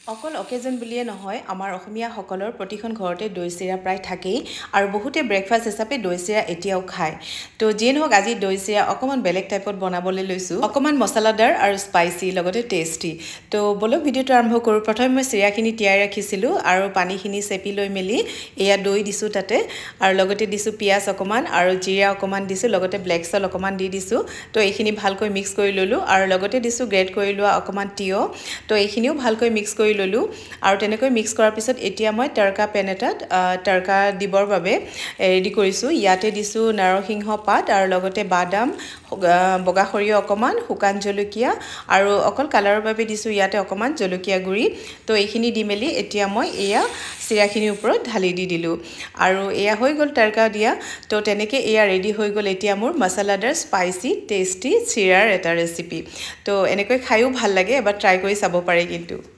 অকল অকেজন বুলিয়ে নহয় আমাৰ অসমীয়া সকলৰ প্ৰতিখন ঘৰতে দৈ চিৰা প্ৰায় থাকেই আৰু বহুতে ব্ৰেকফাষ্ট হিচাপে দৈ চিৰা এতিয়াও খায় তো যিয়ে নহওক আজি দৈ চিৰা অকমান বেলেগ টাইপত বনাবলৈ লৈছোঁ অকমান মছলাদাৰ আৰু স্পাইচি লগতে টেষ্টি তো বলক ভিডিঅ'টো আৰম্ভ কৰোঁ প্ৰথমে মই চিৰাখিনি তিয়াই ৰাখিছিলোঁ আৰু পানীখিনি চেপি লৈ মেলি এয়া দৈ দিছোঁ তাতে আৰু লগতে দিছোঁ পিঁয়াজ অকমান আৰু জিৰা অকমান দিছোঁ লগতে ব্লেক সল্ট অকমান দি দিছোঁ তো এইখিনি ভালকৈ মিক্স কৰি ল'লোঁ আৰু লগতে দিছোঁ গ্ৰেট কৰি লোৱা অকমান তিয়হ তো এইখিনিও ভালকৈ মিক্স কৰি ললোঁ আৰু তেনেকৈ মিক্স কৰাৰ পিছত এতিয়া মই তড়কা পেন এটাত তড়কা দিবৰ বাবে ৰেডি কৰিছোঁ ইয়াতে দিছোঁ নৰসিংহ পাত আৰু লগতে বাদাম বগা সৰিয়হ অকমান শুকান জলকীয়া আৰু অকল কালাৰৰ বাবে দিছোঁ ইয়াতে অকমান জলকীয়া গুড়ি তো এইখিনি দি মেলি এতিয়া মই এয়া চিৰাখিনিৰ ওপৰত ঢালি দি দিলোঁ আৰু এয়া হৈ গ'ল তড়কা দিয়া তো তেনেকৈ এয়া ৰেডি হৈ গ'ল এতিয়া মোৰ মছলাদাৰ স্পাইচি টেষ্টি চিৰাৰ এটা ৰেচিপি তো এনেকৈ খায়ো ভাল লাগে এবাৰ ট্ৰাই কৰি চাব পাৰে কিন্তু